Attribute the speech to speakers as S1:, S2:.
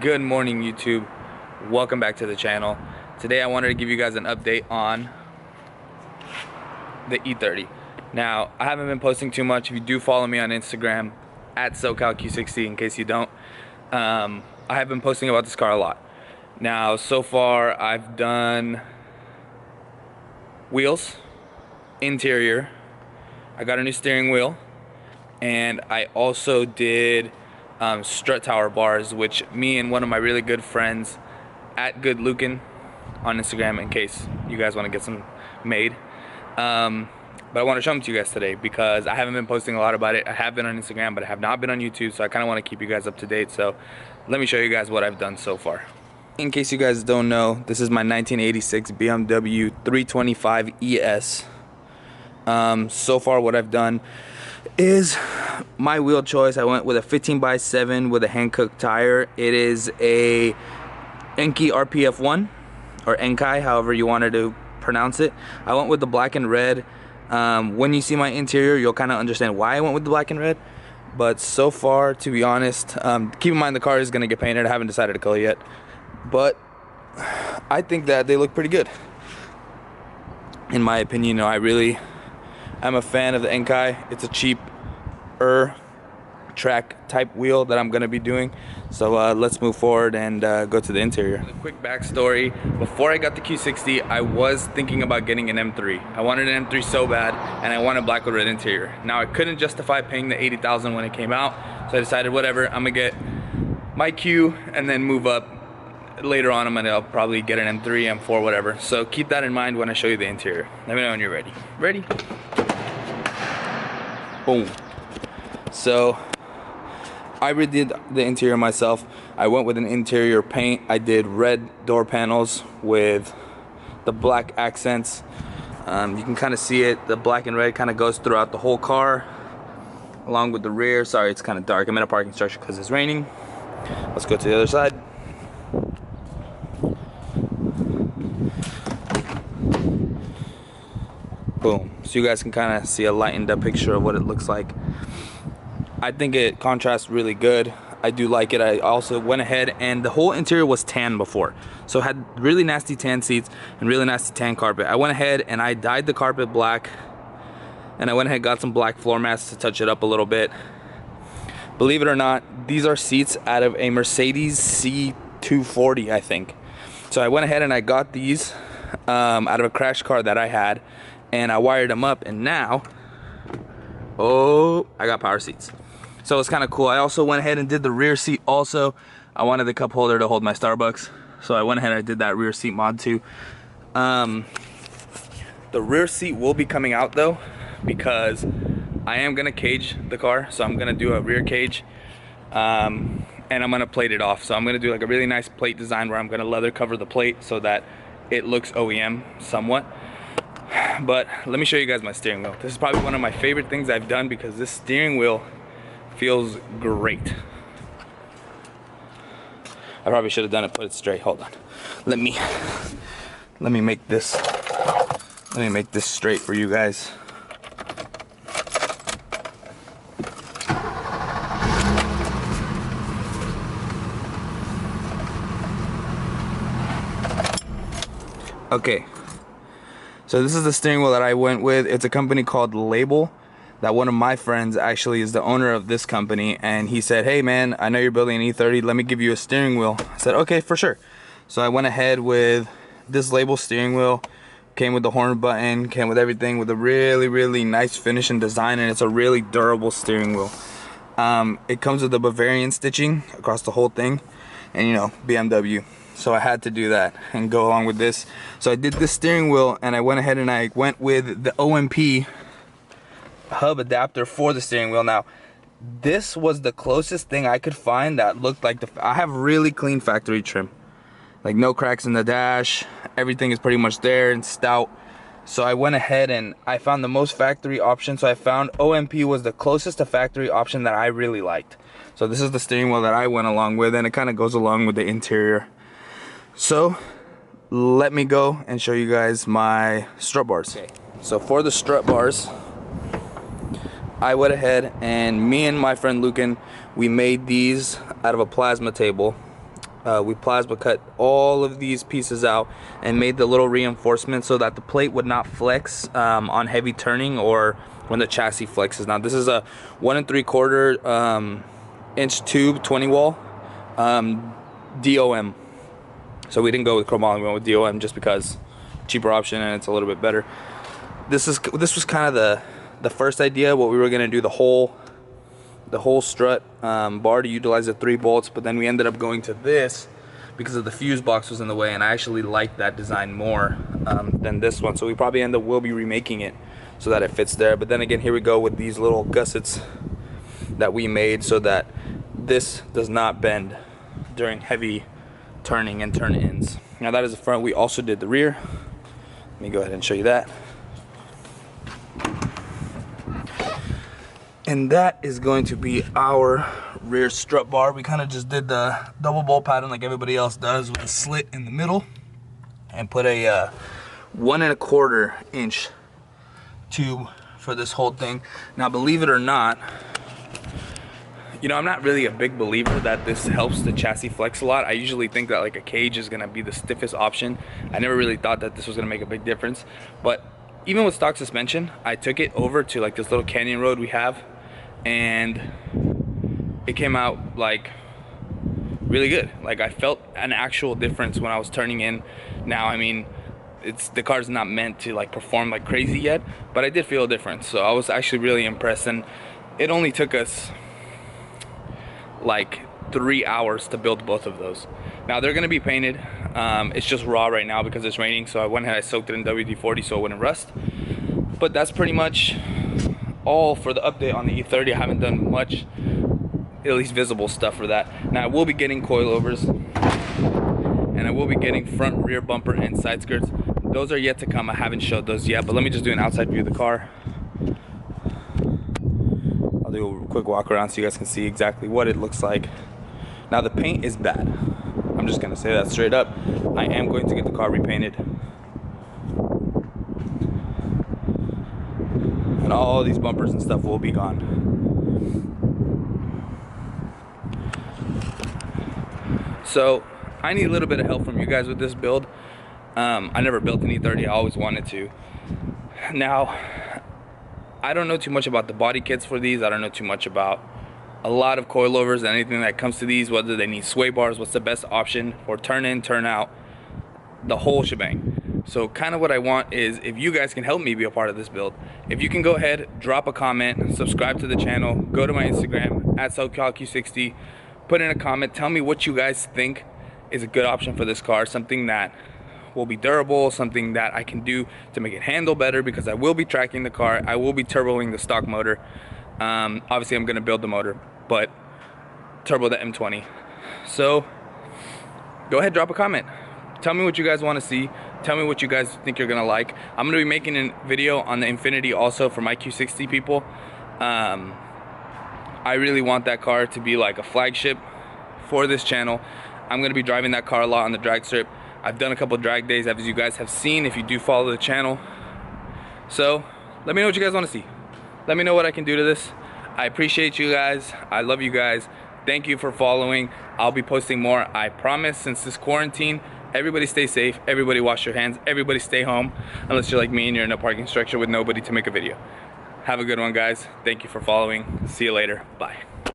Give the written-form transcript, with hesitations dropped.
S1: Good morning, YouTube. Welcome back to the channel. Today I wanted to give you guys an update on the E30. Now, I haven't been posting too much. If you do follow me on Instagram at SoCalQ60, in case you don't, I have been posting about this car a lot. Now, so far I've done wheels, interior, I got a new steering wheel, and I also did strut tower bars, which me and one of my really good friends at Good Lucan on Instagram, in case you guys want to get some made. But I want to show them to you guys today because I haven't been posting a lot about it. I have been on Instagram, but I have not been on YouTube, so I kind of want to keep you guys up to date. So let me show you guys what I've done so far. In case you guys don't know, this is my 1986 BMW 325 ES. So far what I've done is my wheel choice. I went with a 15x7 with a hand-cooked tire. It is a Enki RPF1 or Enkai, however you wanted to pronounce it. I went with the black and red. When you see my interior, you'll kind of understand why I went with the black and red. But so far, to be honest, keep in mind the car is going to get painted. I haven't decided the color yet, but I think that they look pretty good. In my opinion, I'm a fan of the Enkai. It's a cheaper track type wheel that I'm gonna be doing. So let's move forward and go to the interior. A quick backstory: before I got the Q60, I was thinking about getting an M3. I wanted an M3 so bad, and I wanted black with red interior. Now I couldn't justify paying the $80,000 when it came out, so I decided whatever, I'm gonna get my Q and then move up. Later on, I'll probably get an M3, M4, whatever. So keep that in mind when I show you the interior. Let me know when you're ready. Ready? Boom. So I redid the interior myself. I went with an interior paint. I did red door panels with the black accents. You can kind of see it. The black and red kind of goes throughout the whole car, along with the rear. Sorry, it's kind of dark. I'm in a parking structure because it's raining. Let's go to the other side. Boom. So you guys can kind of see a lightened up picture of what it looks like. I think it contrasts really good. I do like it. I also went ahead, and the whole interior was tan before, so it had really nasty tan seats and really nasty tan carpet. I went ahead and I dyed the carpet black, and I went ahead and got some black floor mats to touch it up a little bit. Believe it or not, these are seats out of a Mercedes C240, I think. So I went ahead and I got these out of a crash car that I had, and I wired them up, and now, oh, I got power seats. So it's kind of cool. I also went ahead and did the rear seat also. I wanted the cup holder to hold my Starbucks, so I went ahead and I did that rear seat mod too. The rear seat will be coming out though, because I am gonna cage the car, so I'm gonna do a rear cage, and I'm gonna plate it off. So I'm gonna do like a really nice plate design where I'm gonna leather cover the plate so that it looks OEM somewhat. But let me show you guys my steering wheel. This is probably one of my favorite things I've done because this steering wheel feels great. I probably should have done it, put it straight. Hold on. Let me make this straight for you guys. Okay. So this is the steering wheel that I went with. It's a company called Label, that one of my friends actually is the owner of this company, and he said, hey man, I know you're building an E30, let me give you a steering wheel. I said, okay, for sure. So I went ahead with this Label steering wheel. Came with the horn button, came with everything, with a really nice finish and design, and it's a really durable steering wheel. It comes with the Bavarian stitching across the whole thing, and you know, BMW. So I had to do that and go along with this. So I did this steering wheel, and I went ahead and I went with the OMP hub adapter for the steering wheel. Now, this was the closest thing I could find that looked like I have really clean factory trim. Like no cracks in the dash. Everything is pretty much there and stout. So I went ahead and I found the most factory option. So I found OMP was the closest to factory option that I really liked. So this is the steering wheel that I went along with, and it kind of goes along with the interior. So let me go and show you guys my strut bars. Okay, so for the strut bars, I went ahead and me and my friend Lucan, we made these out of a plasma table. We plasma cut all of these pieces out and made the little reinforcement so that the plate would not flex on heavy turning or when the chassis flexes. Now this is a 1 3/4 inch tube 20 wall DOM. So we didn't go with chromoly, we went with DOM just because cheaper option and it's a little bit better. This was kind of the first idea, what we were gonna do, the whole strut bar to utilize the 3 bolts, but then we ended up going to this because of the fuse box was in the way, and I actually like that design more than this one. So we probably will be remaking it so that it fits there. But then again, here we go with these little gussets that we made so that this does not bend during heavy turning and turn-ins. Now that is the front. We also did the rear. Let me go ahead and show you that. And that is going to be our rear strut bar. We kind of just did the double bolt pattern like everybody else does, with a slit in the middle, and put a 1 1/4 inch tube for this whole thing. Now believe it or not, you know, I'm not really a big believer that this helps the chassis flex a lot. I usually think that like a cage is gonna be the stiffest option. I never really thought that this was gonna make a big difference. But even with stock suspension, I took it over to like this little canyon road we have, and it came out like really good. Like I felt an actual difference when I was turning in. Now, I mean, the car's not meant to like perform like crazy yet, but I did feel a difference. So I was actually really impressed, and it only took us like 3 hours to build both of those. Now they're gonna be painted. It's just raw right now because it's raining, so I went ahead and I soaked it in WD-40 so it wouldn't rust. But that's pretty much all for the update on the E30. I haven't done much, at least visible stuff for that. Now I will be getting coilovers, and I will be getting front, rear bumper, and side skirts. Those are yet to come. I haven't showed those yet, but let me just do an outside view of the car. I'll do a quick walk around so you guys can see exactly what it looks like. Now the paint is bad. I'm just gonna say that straight up. I am going to get the car repainted. And all these bumpers and stuff will be gone. So I need a little bit of help from you guys with this build. I never built an E30, I always wanted to. Now, I don't know too much about the body kits for these. I don't know too much about a lot of coilovers and anything that comes to these, whether they need sway bars, what's the best option for turn in, turn out, the whole shebang. So kind of what I want is if you guys can help me be a part of this build. If you can go ahead, drop a comment, subscribe to the channel, go to my Instagram at SoCalQ60, put in a comment, tell me what you guys think is a good option for this car, something that will be durable, something that I can do to make it handle better, because I will be tracking the car, I will be turboing the stock motor. Obviously I'm gonna build the motor, but turbo the M20. So go ahead, drop a comment. Tell me what you guys want to see. Tell me what you guys think you're gonna like. I'm gonna be making a video on the Infinity also for my Q60 people. I really want that car to be like a flagship for this channel. I'm gonna be driving that car a lot on the drag strip. I've done a couple drag days, as you guys have seen if you do follow the channel. So let me know what you guys want to see. Let me know what I can do to this. I appreciate you guys. I love you guys. Thank you for following. I'll be posting more, I promise. Since this quarantine, everybody stay safe, everybody wash your hands, everybody stay home, unless you're like me and you're in a parking structure with nobody to make a video. Have a good one, guys. Thank you for following. See you later. Bye.